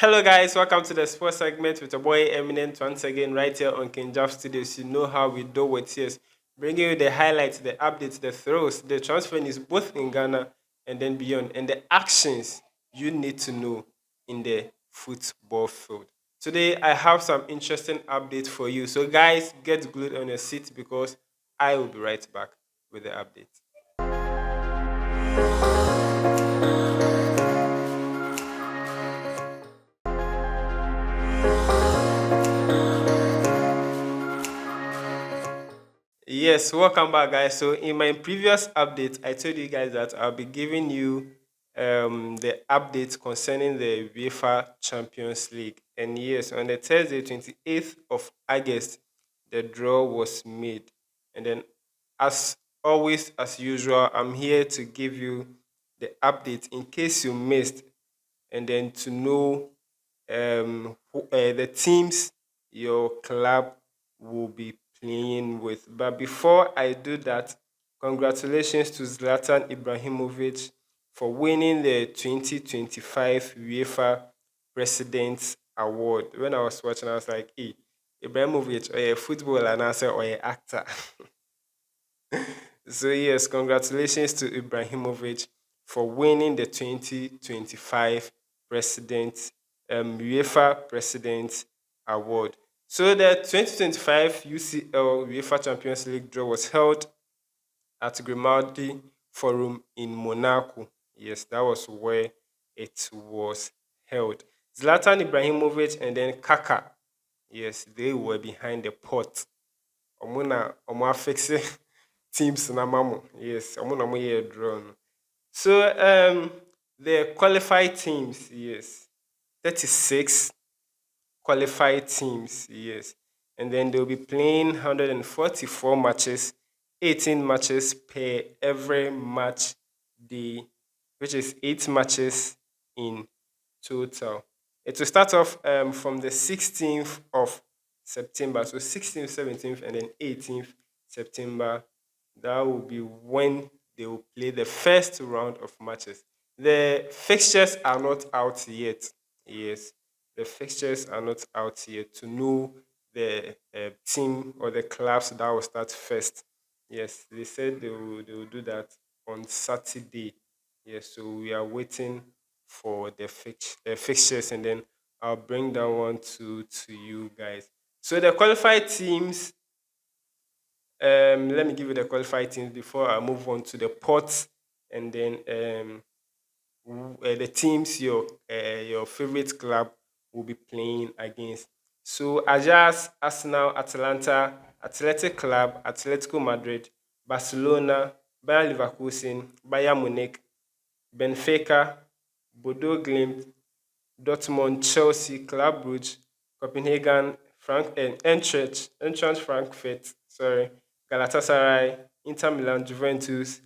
Hello, guys. Welcome to the sports segment with your boy Eminent once again, right here on Kinjaf Studios. You know how we do it here. Bringing you the highlights, the updates, the throws, the transfer news, both in Ghana and then beyond, and the actions you need to know in the football field. Today, I have some interesting updates for you. So, guys, get glued on your seat because I will be right back with the update. Yes, welcome back, guys. So, in my previous update, I told you guys that I'll be giving you the updates concerning the UEFA Champions League. And yes, on the Thursday, 28th of August, the draw was made. And then, as always, as usual, I'm here to give you the update in case you missed, and then to know the teams your club will be playing with. But before I do that, congratulations to Zlatan Ibrahimovic for winning the 2025 UEFA President's Award. When I was watching, I was like, hey, Ibrahimovic, or a footballer, and I said, or an actor. So yes, congratulations to Ibrahimovic for winning the 2025 President UEFA President Award. So the 2025 UCL UEFA Champions League draw was held at Grimaldi Forum in Monaco. Yes, that was where it was held. Zlatan Ibrahimovic and then Kaka. Yes, they were behind the pot. Omo affix teams na mamo. Yes, omo na mo yɛ draw no. So the qualified teams, yes, 36 qualified teams, yes, and then they'll be playing 144 matches, 18 matches per every match day, which is 8 matches in total. It will start off from the 16th of September. So 16th, 17th, and then 18th September. That will be when they will play the first round of matches. The fixtures are not out yet. Yes, the fixtures are not out yet to know the team or the clubs that will start first. Yes, they said they will do that on Saturday. Yes, so we are waiting for the fixtures, and then I'll bring that one to you guys. So the qualified teams, let me give you the qualified teams before I move on to the pots, and then the teams your favorite club will be playing against. So Ajax, Arsenal, Atalanta, Athletic Club, Atletico Madrid, Barcelona, Bayern Leverkusen, Bayern Munich, Benfica, Bodo Glimt, Dortmund, Chelsea, Club Brugge, Copenhagen, Eintracht Frankfurt, sorry, Galatasaray, Inter Milan, Juventus,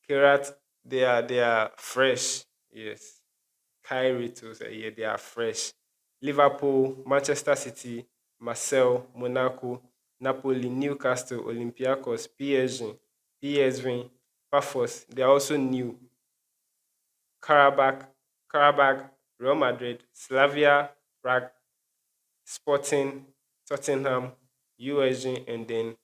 Kirat. They are fresh. Yes, Kyrie too. So yeah, they are fresh. Liverpool, Manchester City, Marseille, Monaco, Napoli, Newcastle, Olympiacos, PSV, Pafos. They are also new. Karabakh, Karabakh, Real Madrid, Slavia, Prague, Sporting, Tottenham, USG, and then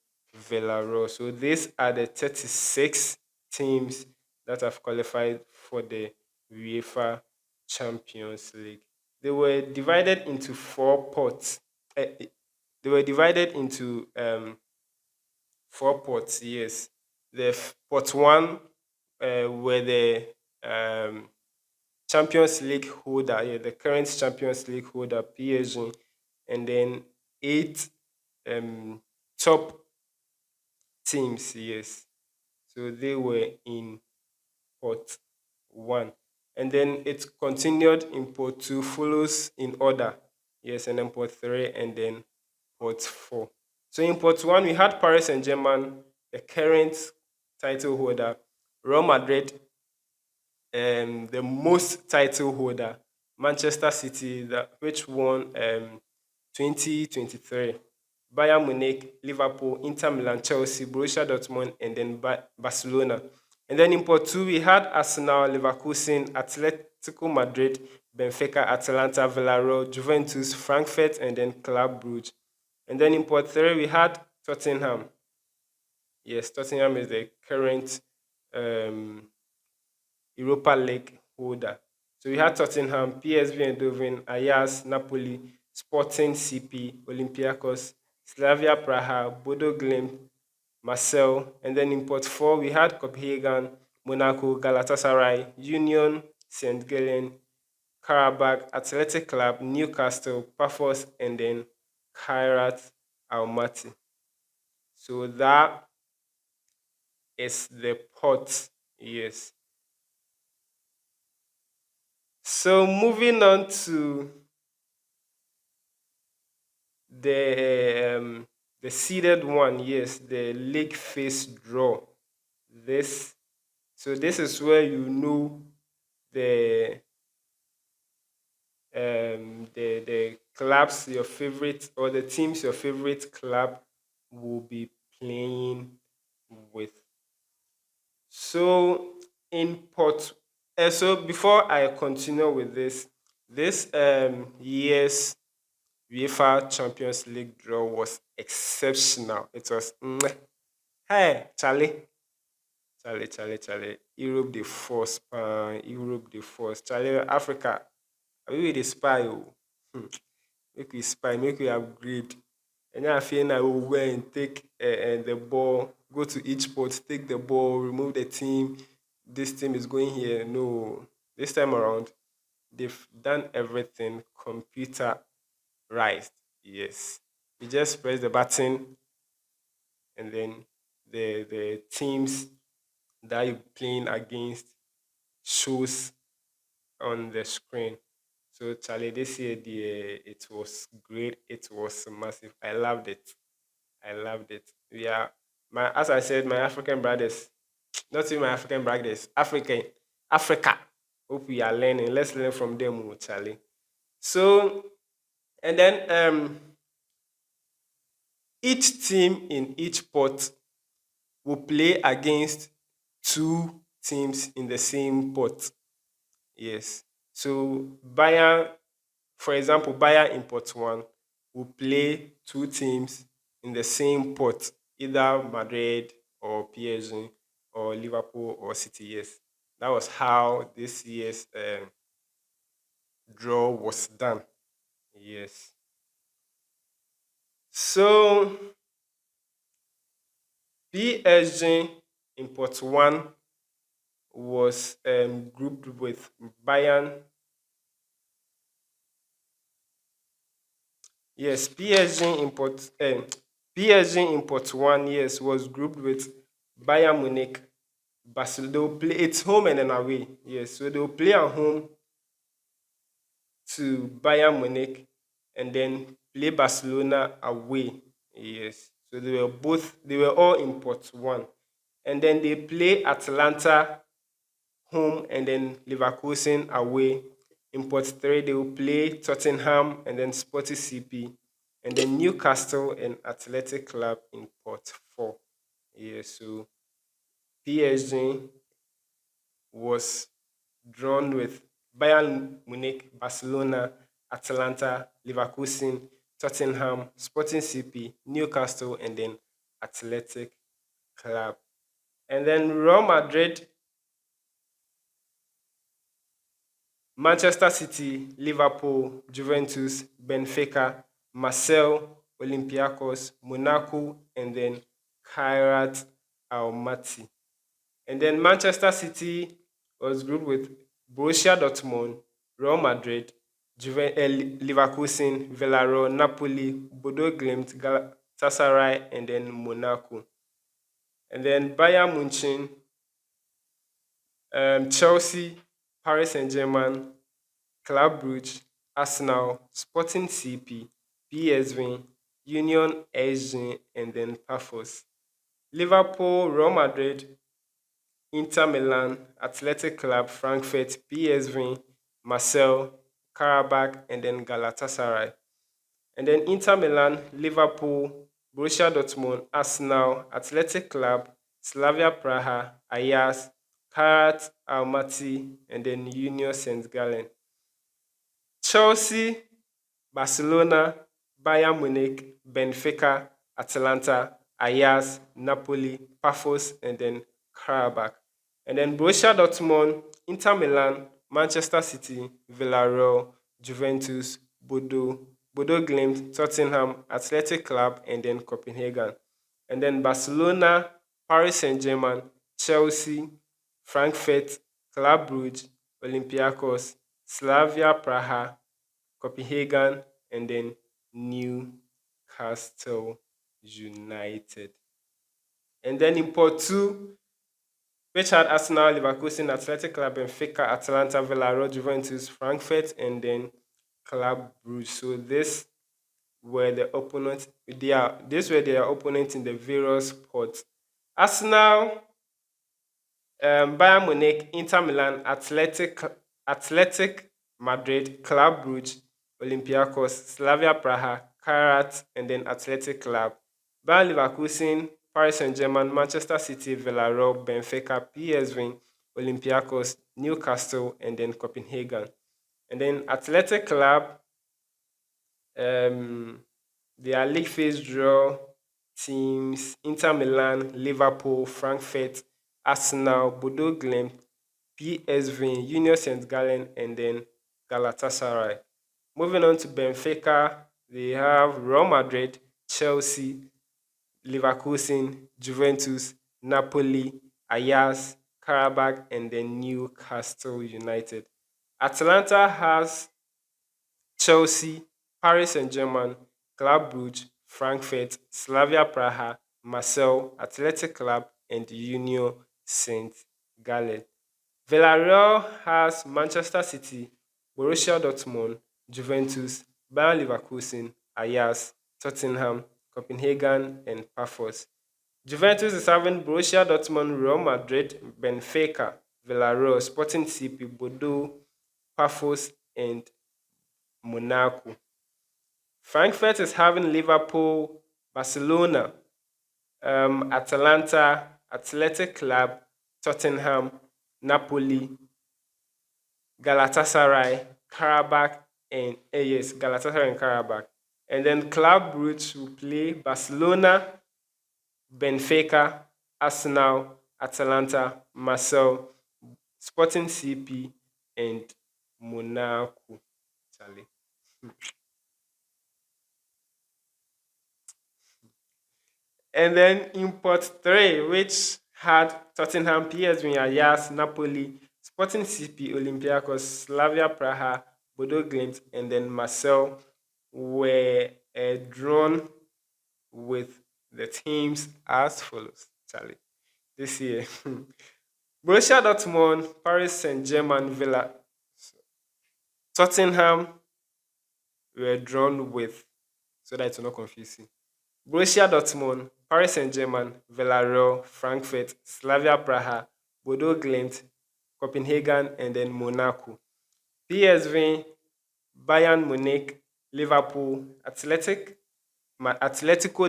Villarreal. So these are the 36 teams that have qualified for the UEFA Champions League. They were divided into four pots. They were divided into four pots. Yes, pot one were the um, Champions League holder, yeah, the current Champions League holder, PSG, and then eight um, top teams, yes. So they were in pot one. And then it continued in pot two, follows in order, yes, and then pot three, and then pot four. So in pot one, we had Paris Saint Germain, the current title holder, Real Madrid, the most title holder, Manchester City, which won 2023. Bayern Munich, Liverpool, Inter Milan, Chelsea, Borussia Dortmund, and then Barcelona. And then in pot two, we had Arsenal, Leverkusen, Atletico Madrid, Benfica, Atalanta, Villarreal, Juventus, Frankfurt, and then Club Brugge. And then in pot three, we had Tottenham. Yes, Tottenham is the current um, Europa League holder. So we had Tottenham, PSV Eindhoven, Ajax, Napoli, Sporting CP, Olympiacos, Slavia Praha, Bodo Glimt, Marcel, and then in pot four we had Copenhagen, Monaco, Galatasaray, Union, St. Gallen, Karabakh, Athletic Club, Newcastle, Pafos, and then Kairat Almaty. So that is the pot. Yes. So moving on to the seeded one, yes, the league phase draw. This this is where you know the the clubs your favorite or the teams your favorite club will be playing with. So in pot so before I continue with this year's UEFA Champions League draw was exceptional. It was hey Charlie. Charlie. Europe the force, Europe the force. Charlie, Africa. We the spy. Oh. Hmm. Make we spy, make we upgrade. And then I feel now we will go and take the ball, go to each spot, take the ball, remove the team. This team is going here. No, this time around, they've done everything computerized. Yes, you just press the button, and then the teams that you're playing against shows on the screen. So Charlie, this year it was great. It was massive. I loved it. I loved it. Yeah, my as I said, my African brothers, not even my African brothers, Africa. Hope we are learning. Let's learn from them, oh, Charlie. So and then each team in each pot will play against two teams in the same pot. Yes. So Bayern, for example, Bayern in pot one will play two teams in the same pot, either Madrid or PSG or Liverpool or City. Yes. That was how this year's draw was done. Yes. So PSG in pot one was grouped with Bayern. Yes, PSG in pot one, yes, was grouped with Bayern Munich. Barcelona, they'll play it's home and then away. Yes, so they'll play at home to Bayern Munich and then play Barcelona away. Yes. So they were all in pot one. And then they play Atlanta home and then Leverkusen away. In pot three, they will play Tottenham and then Sporting CP, and then Newcastle and Athletic Club in pot four. Yeah, so PSG was drawn with Bayern Munich, Barcelona, Atalanta, Leverkusen, Tottenham, Sporting CP, Newcastle, and then Athletic Club. And then Real Madrid, Manchester City, Liverpool, Juventus, Benfica, Marcel, Olympiacos, Monaco, and then Kairat Almaty. And then Manchester City was grouped with Borussia Dortmund, Real Madrid, Leverkusen, Villarreal, Napoli, Bodo Glimt, Galatasaray, and then Monaco. And then Bayern Munich, Chelsea, Paris Saint-Germain, Club Brugge, Arsenal, Sporting CP, PSV, Union SG, and then Pafos. Liverpool, Real Madrid, Inter Milan, Athletic Club, Frankfurt, PSV, Marcel, Karabakh, and then Galatasaray. And then Inter Milan, Liverpool, Borussia Dortmund, Arsenal, Athletic Club, Slavia Praha, Ajax, Karat Almaty, and then Union St. Gallen. Chelsea, Barcelona, Bayern Munich, Benfica, Atalanta, Ajax, Napoli, Pafos, and then Karabakh. And then Borussia Dortmund, Inter Milan, Manchester City, Villarreal, Juventus, Bodo Glimt, Tottenham, Athletic Club, and then Copenhagen. And then Barcelona, Paris Saint-Germain, Chelsea, Frankfurt, Club Brugge, Olympiacos, Slavia Praha, Copenhagen, and then Newcastle United. And then in Pot 2, which had Arsenal, Leverkusen, Athletic Club, Benfica, Atalanta, Villarreal, Juventus, Frankfurt, and then Club Brugge. So were the opponents. These were their opponents in the various pots. Arsenal, Bayern Munich, Inter Milan, Athletic Madrid, Club Brugge, Olympiacos, Slavia Praha, Karat, and then Athletic Club. Bayern Leverkusen, Paris Saint-Germain, Manchester City, Villarreal, Benfica, PSV, Olympiacos, Newcastle, and then Copenhagen. And then Athletic Club, um, their league phase draw teams: Inter Milan, Liverpool, Frankfurt, Arsenal, Bodo Glimt, PSV, Union St. Gallen, and then Galatasaray. Moving on to Benfica, they have Real Madrid, Chelsea, Leverkusen, Juventus, Napoli, Ajax, Karabakh, and then Newcastle United. Atalanta has Chelsea, Paris Saint-Germain, Club Brugge, Frankfurt, Slavia Praha, Marseille, Athletic Club, and Union St. Gallen. Villarreal has Manchester City, Borussia Dortmund, Juventus, Bayern Leverkusen, Ajax, Tottenham, Copenhagen, and Pafos. Juventus is having Borussia Dortmund, Real Madrid, Benfica, Villarreal, Sporting CP, Bordeaux, Pafos, and Monaco. Frankfurt is having Liverpool, Barcelona, Atalanta, Athletic Club, Tottenham, Napoli, Galatasaray, Karabakh, and yes, Galatasaray and Karabakh. And then Club Brugge will play Barcelona, Benfica, Arsenal, Atalanta, Marseille, Sporting CP, and Monaco. Charlie. And then in pot 3, which had Tottenham, PSV, Ajax, Napoli, Sporting CP, Olympiacos, Slavia Praha, Bodo Glimt, and then Marseille were drawn with the teams as follows. Charlie, this year. Borussia Dortmund, Paris Saint-Germain, Villa, Tottenham were drawn with, so that it will not confuse you. Borussia Dortmund, Paris Saint-Germain, Villarreal, Frankfurt, Slavia Praha, Bodo Glimt, Copenhagen, and then Monaco. PSV, Bayern Munich, Liverpool, Atletico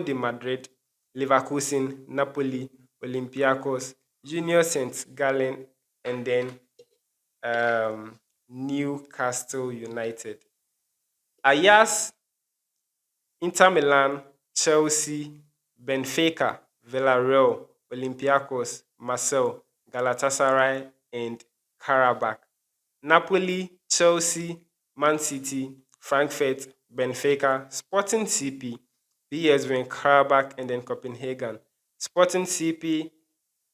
de Madrid, Leverkusen, Napoli, Olympiacos, Junior St. Gallen, and then Newcastle United. Ajax, Inter Milan, Chelsea, Benfica, Villarreal, Olympiacos, Marseille, Galatasaray, and Karabakh. Napoli, Chelsea, Man City, Frankfurt, Benfica, Sporting CP, PSV, Karabakh, and then Copenhagen. Sporting CP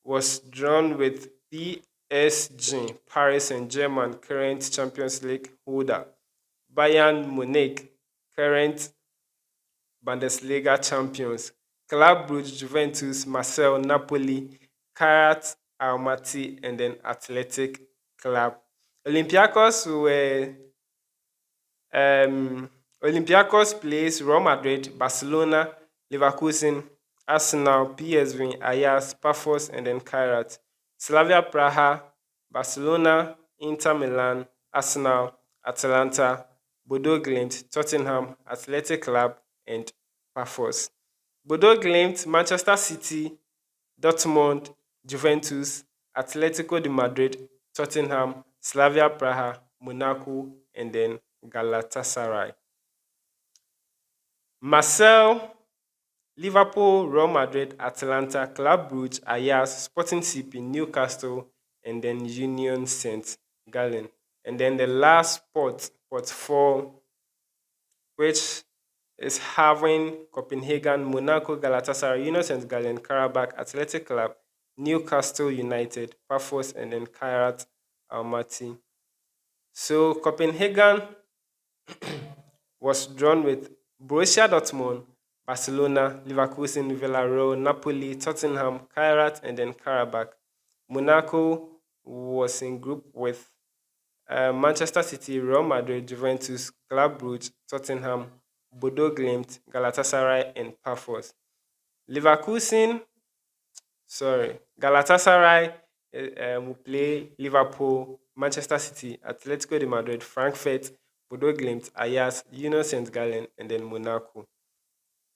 was drawn with PSG, Paris Saint-Germain, current Champions League holder, Bayern Munich, current Bundesliga champions, Club Brugge, Juventus, Marseille, Napoli, Karat, Almaty, and then Athletic Club. Olympiacos were Olympiacos plays Real Madrid, Barcelona, Leverkusen, Arsenal, PSV, Ajax, Pafos, and then Kairat. Slavia Praha, Barcelona, Inter Milan, Arsenal, Atalanta, Bodo Glimt, Tottenham, Athletic Club, and Pafos. Bodo Glimt, Manchester City, Dortmund, Juventus, Atletico de Madrid, Tottenham, Slavia Praha, Monaco, and then Galatasaray. Marcel, Liverpool, Real Madrid, Atalanta, Club Brugge, Ajax, Sporting CP, Newcastle, and then Union Saint Gallen. And then the last spot, pot four, which is having Copenhagen, Monaco, Galatasaray, Union Saint Gallen, Karabakh, Athletic Club, Newcastle United, Pafos, and then Kairat Almaty. So Copenhagen was drawn with Borussia Dortmund, Barcelona, Leverkusen, Villarreal, Napoli, Tottenham, Kairat, and then Karabakh. Monaco was in group with Manchester City, Real Madrid, Juventus, Club Brugge, Tottenham, Bodo Glimt, Galatasaray, and Pafos. Leverkusen, sorry, Galatasaray will play Liverpool, Manchester City, Atletico de Madrid, Frankfurt, Bodo Glimt, Ajax, Union Saint Gallen, and then Monaco.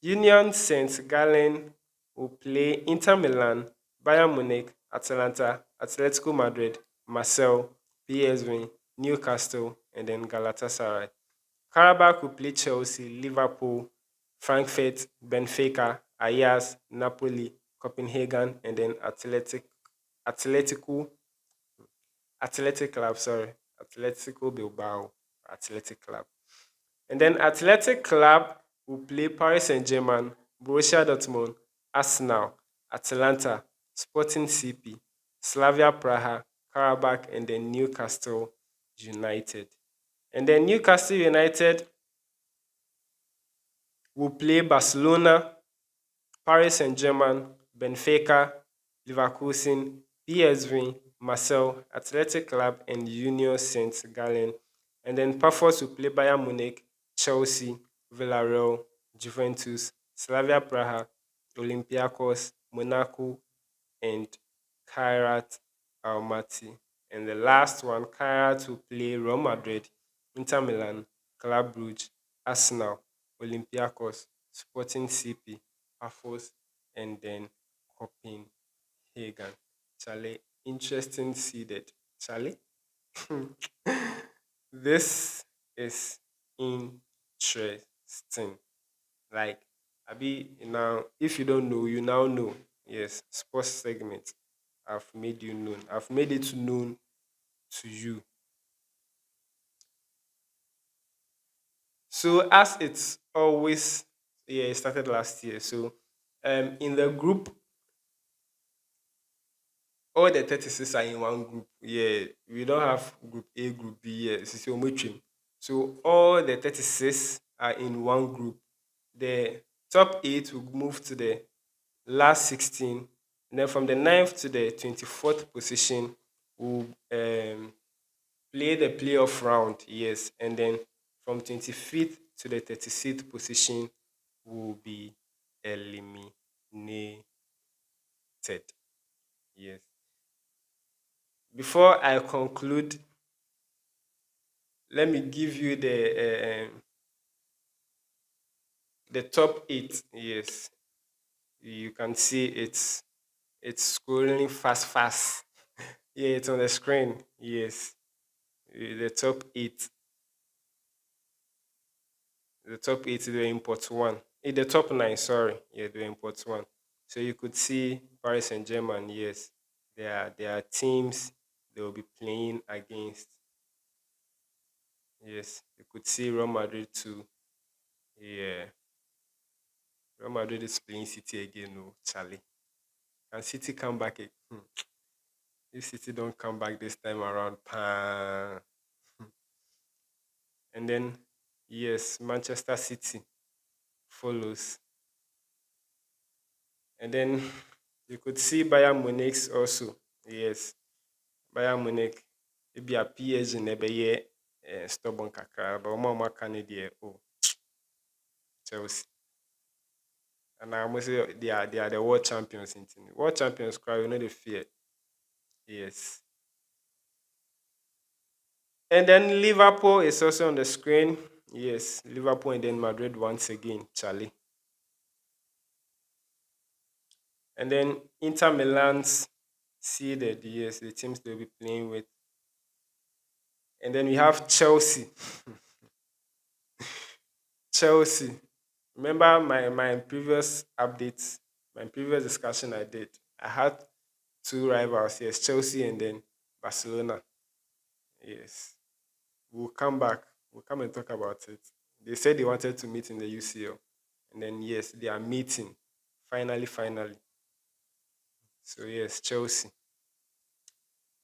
Union Saint Gallen will play Inter Milan, Bayern Munich, Atalanta, Atletico Madrid, Marseille, PSV, Newcastle, and then Galatasaray. Karabakh will play Chelsea, Liverpool, Frankfurt, Benfica, Ajax, Napoli, Copenhagen, and then Atletico, Athletic Club, sorry, Atletico Bilbao, Athletic Club. And then Athletic Club will play Paris Saint-Germain, Borussia Dortmund, Arsenal, Atalanta, Sporting CP, Slavia Praha, Karabakh, and then Newcastle United. And then Newcastle United will play Barcelona, Paris Saint-Germain, Benfica, Leverkusen, PSV, Marseille, Athletic Club, and Union Saint Gallen. And then Pafos will play Bayern Munich, Chelsea, Villarreal, Juventus, Slavia Praha, Olympiacos, Monaco, and Kairat Almaty. And the last one, Kairat will play Real Madrid, Inter Milan, Club Brugge, Arsenal, Olympiacos, Sporting CP, Pafos, and then Copenhagen. Charlie, interesting seeded. Charlie, this is interesting. Like, Abi, now, if you don't know, you now know. Yes, sports segment. I've made you known. I've made it known to you. So, as it's always, yeah, it started last year. So, in the group, all the 36 are in one group. Yeah, we don't have group A, group B. Yeah, it's still mutual. So, all the 36 are in one group. The top eight will move to the last 16. And then from the ninth to the 24th position, we'll play the playoff round. Yes. And then from 25th to the 36th position, will be eliminated. Yes. Before I conclude, let me give you the top eight. Yes. You can see it's scrolling fast, fast. Yeah, it's on the screen. Yes. The top eight. The top eight, they import one. The top nine, sorry. Yeah, they import one. So you could see Paris Saint Germain, yes. There are teams they will be playing against. Yes. You could see Real Madrid too. Yeah. Real Madrid is playing City again, no, Charlie. Can City come back? If City don't come back this time around, pan. And then, yes, Manchester City follows. And then you could see Bayern Munich also. Yes, Bayern Munich. Maybe a PSG never yet stubborn kakra, but Mama Canada, oh, Chelsea. And I must say they are the world champions in team. World champions cry, you know the fear. Yes. And then Liverpool is also on the screen. Yes, Liverpool and then Madrid once again, Charlie. And then Inter Milan's seeded, yes, the teams they'll be playing with. And then we have Chelsea. Chelsea. Remember my previous updates, my previous discussion I did. I had two rivals, yes, Chelsea and then Barcelona. Yes. We'll come back. We'll come and talk about it. They said they wanted to meet in the UCL. And then yes, they are meeting. Finally, finally. So yes, Chelsea.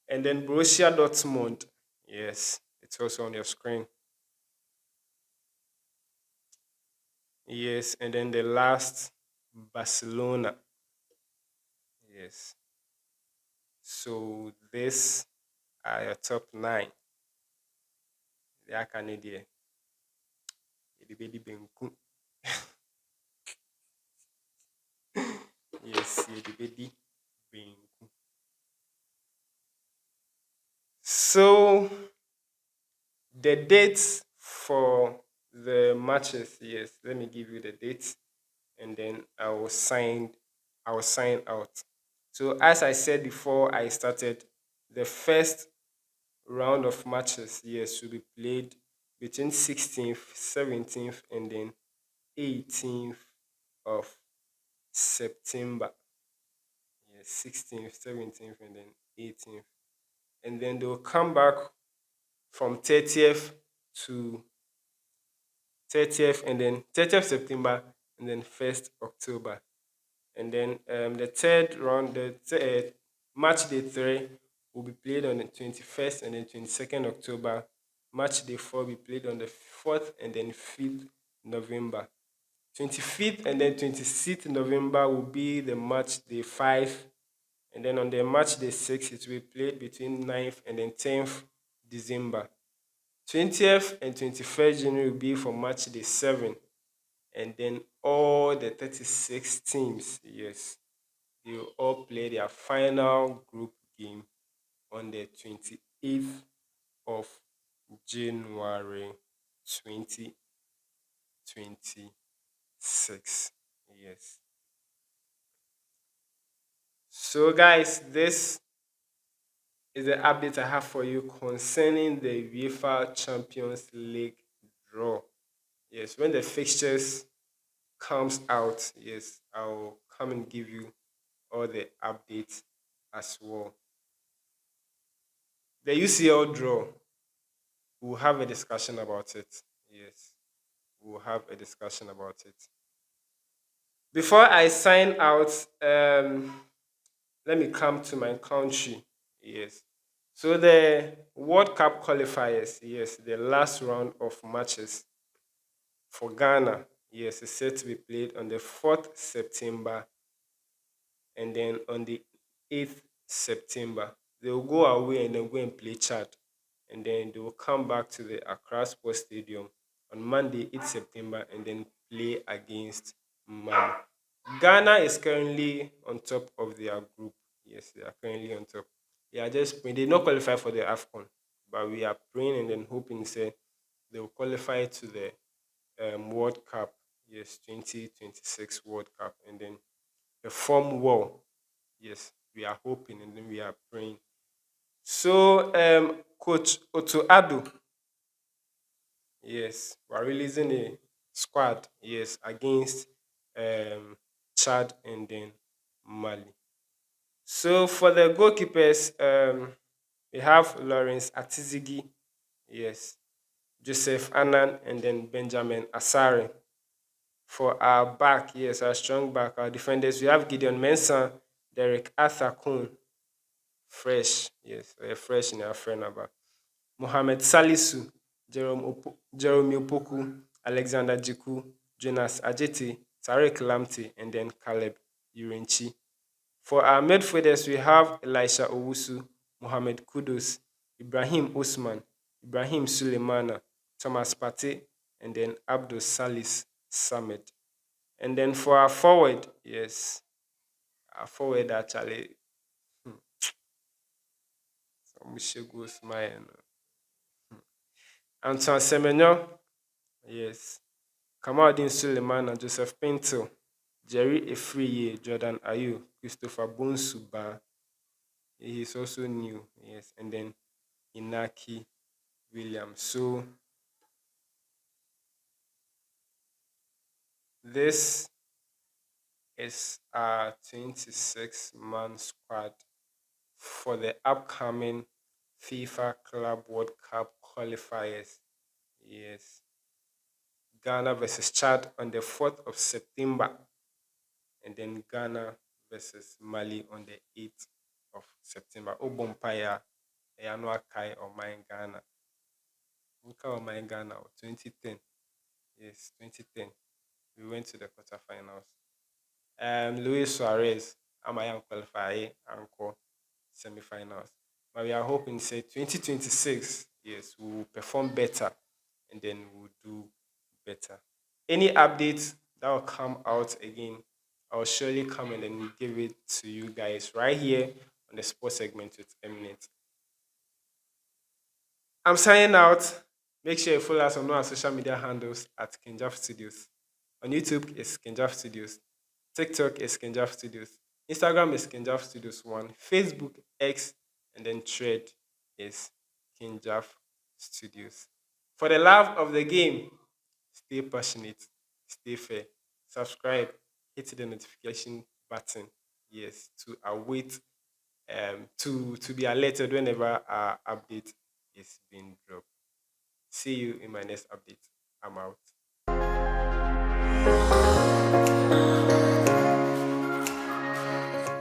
And then Borussia Dortmund. Yes, it's also on your screen. Yes, and then the last Barcelona. Yes. So this are your top nine. They are Canadian. Yedibedi Benku. Yes, Yedibedi Benku. So the dates for the matches, yes, let me give you the dates and then I will sign out. So as I said before I started, the first round of matches, yes, will be played between 16th, 17th, and then 18th of September. Yes, 16th, 17th, and then 18th. And then they'll come back from 30th to 30th and then 30th September and then 1st October. And then the third round, match day three will be played on the 21st and then 22nd October. Match day four will be played on the 4th and then 5th November. 25th and then 26th November will be the match day five. And then on the match day six, it will be played between 9th and then 10th December. 20th and 21st January will be for match day seven. And then all the 36 teams, yes, they will all play their final group game on the 28th of January 2026. Yes. So, guys, this is the update I have for you concerning the UEFA Champions League draw. Yes, when the fixtures comes out, yes, I'll come and give you all the updates as well. The UCL draw, we'll have a discussion about it. Yes, we'll have a discussion about it. Before I sign out, let me come to my country. Yes. So the World Cup qualifiers, yes, the last round of matches for Ghana, yes, is set to be played on the 4th September and then on the 8th September. They will go away and then go and play Chad. And then they will come back to the Accra Sports Stadium on Monday, 8th September, and then play against Mali. Ghana is currently on top of their group. Yes, they are currently on top. They are just praying. They not qualify for the AFCON, but we are praying and then hoping say they will qualify to the World Cup. Yes, 2026 World Cup, and then perform well. Yes, we are hoping and then we are praying. So, Coach Otto Addo, yes, we're releasing a squad, yes, against um, Chad and then Mali. So, for the goalkeepers, we have Lawrence Atizigi, yes, Joseph Annan, and then Benjamin Asare. For our back, yes, our strong back, our defenders, we have Gideon Mensah, Derek Arthur Kuhn, fresh, yes, fresh in our friend number. Mohamed Salisu, Jerome Opoku, Alexander Jiku, Jonas Ajeti, Tarek Lamte, and then Caleb Urenchi. For our midfielders, we have Elisha Owusu, Mohamed Kudus, Ibrahim Usman, Ibrahim Suleimana, Thomas Pate, and then Abdul Salis Samed. And then for our forward, yes, our forward actually, Mushegu Usman, Antoine Semenyo, yes, Kamaldeen Suleiman, Joseph Pinto, Jerry Efriye, Jordan Ayew, Christopher Bonsuba, he is also new, yes, and then Inaki Williams. So This is our 26-man squad for the upcoming FIFA Club World Cup qualifiers. Yes, Ghana versus Chad on the 4th of September, and then Ghana versus Mali on the 8th of September. Obompaya, Eyanwa Kai or Mine Ghana. Nka or Mine Ghana, 2010. Yes, 2010. We went to the quarterfinals. Luis Suarez, Amayan qualify, Anko semifinals. But we are hoping, say, 2026, yes, we will perform better and then we'll do better. Any updates that will come out again, I'll surely come and then give it to you guys right here on the sports segment with Eminent. I'm signing out. Make sure you follow us on all our social media handles at Kinjaf Studios. On YouTube is Kinjaf Studios. TikTok is Kinjaf Studios. Instagram is Kinjaf Studios 1. Facebook, X, and then Thread is Kinjaf Studios. For the love of the game, stay passionate, stay fair, subscribe, hit the notification button. Yes, to await to be alerted whenever our update is being dropped. See you in my next update. I'm out.